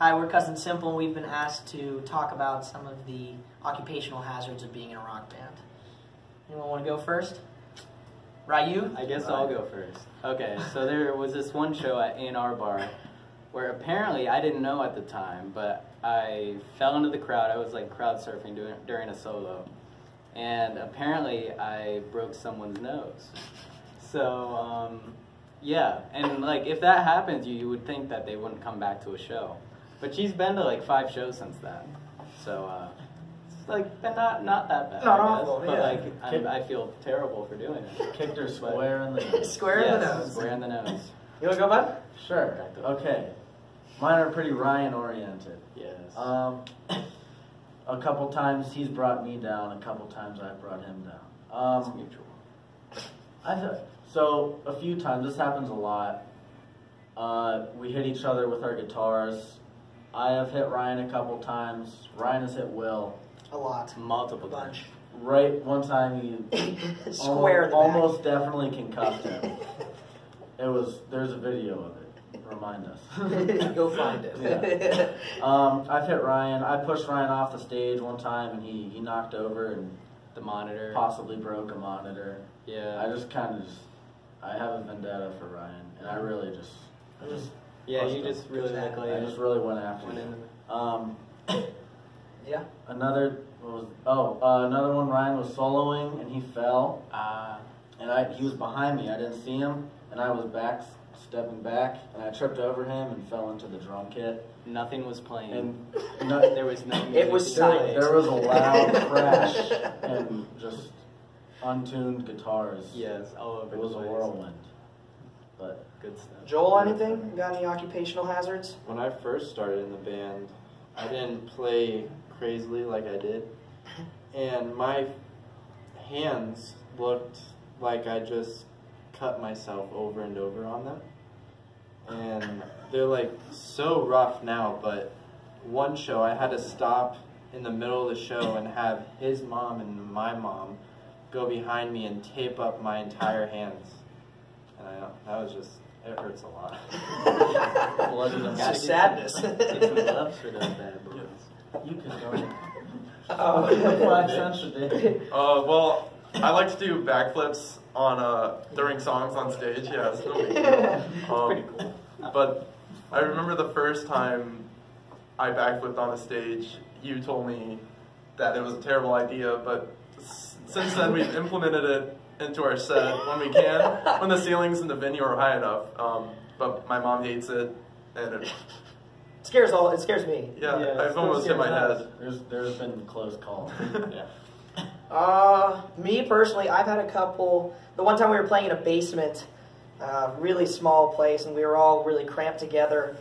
Hi, we're Cousin Simple, and we've been asked to talk about some of the occupational hazards of being in a rock band. Anyone want to go first? Ryu? I guess I'll go first. Okay, so there was this one show at A&R Bar where apparently, I didn't know at the time, but I fell into the crowd. I was like crowd surfing during a solo. And apparently, I broke someone's nose. So, yeah. And like, if that happens, you would think that they wouldn't come back to a show. But she's been to like 5 shows since then. So, it's like been not that bad. Not I guess. awful, But yeah. like, I feel terrible for doing it. Kicked her square in the nose. Square in the nose. Square in the nose. You want to go, bud? Sure. Okay. Mine are pretty Ryan-oriented. Yes. A couple times he's brought me down. A couple times I've brought him down. It's mutual. So a few times, this happens a lot. We hit each other with our guitars. I have hit Ryan a couple times. Ryan has hit Will. A lot. Multiple bunch. Right, one time he Square in the almost definitely concussed him. There's a video of it. Remind us. Go find it. Yeah. I've hit Ryan. I pushed Ryan off the stage one time, and he knocked over and The monitor. possibly broke a monitor. Yeah. I have a vendetta for Ryan, and I really just Yeah, you just really look like I just really went after went him. into Yeah. Another one. Ryan was soloing, and he fell, and he was behind me. I didn't see him, and I was stepping back, and I tripped over him and fell into the drum kit. Nothing was playing. And there was no music. It was silent. There was a loud crash and just untuned guitars. Yes, all over. It was a the place. whirlwind. But Good stuff. Joel, anything? You got any occupational hazards? When I first started in the band, I didn't play crazily like I did, and my hands looked like I just cut myself over and over on them, and they're like so rough now. But one show I had to stop in the middle of the show and have his mom and my mom go behind me and tape up my entire hands, and that was just, it hurts a lot. It's sadness. Get some gloves for those bad boys. you can go. Oh. 5 cents a day. Well, I like to do backflips on during songs on stage. Yeah, it's no big deal. Pretty cool. But I remember the first time I backflipped on a stage, you told me that it was a terrible idea, but since then we've implemented it into our set when we can, when the ceilings in the venue are high enough. But my mom hates it, and it scares me. yeah, I've almost hit my head. There's been close calls. Yeah. Me personally, I've had a couple. The one time we were playing in a basement, really small place, and we were all really cramped together.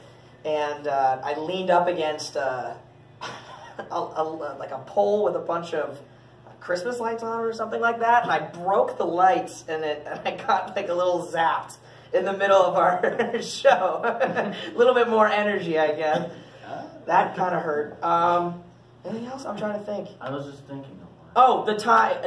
And I leaned up against like a pole with a bunch of Christmas lights on it or something like that, and I broke the lights, and I got like a little zapped in the middle of our show. A little bit more energy, I guess. That kind of hurt. Anything else? I'm trying to think. I was just thinking of one. Oh,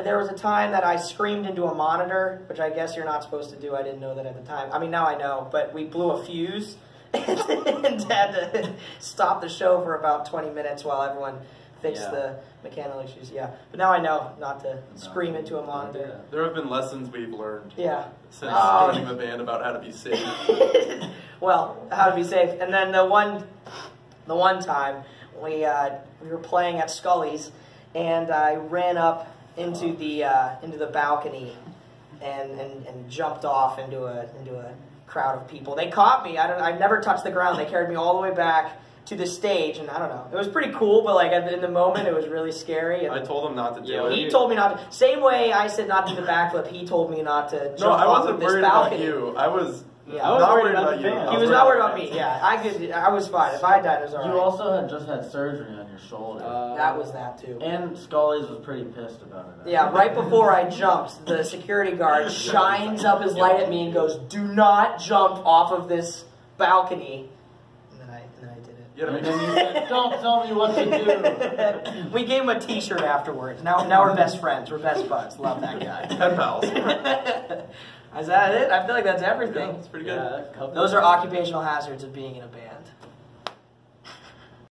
there was a time that I screamed into a monitor, which I guess you're not supposed to do. I didn't know that at the time. I mean, now I know, but we blew a fuse and had to stop the show for about 20 minutes while everyone fixed the mechanical issues. Yeah, but now I know not to scream into a monitor. There have been lessons we've learned since Oh. joining the band about how to be safe. Well, how to be safe. And then the one time we were playing at Scully's, and I ran up into the balcony and jumped off into a crowd of people. They caught me. I never touched the ground. They carried me all the way back to the stage, and I don't know. It was pretty cool, but like in the moment, it was really scary. And I told him not to do it. he told me not to. Same way I said not to do the backflip, he told me not to jump No, I off wasn't of this worried balcony. about you. I was Yeah. not worried about you. fans. He was not worried about me. Yeah, I was fine. If I died, it was all right. You also had just had surgery on your shoulder. That was that too. And Scully's was pretty pissed about it. Yeah, right before I jumped, the security guard shines up his light at me and goes, "Do not jump off of this balcony." And then I did it. And then you said, "Don't tell me what to do." We gave him a T-shirt afterwards. Now we're best friends. We're best buds. Love that guy. Pen pals. Is that it? I feel like that's everything. It's pretty good. Yeah, Those are occupational hazards of being in a band.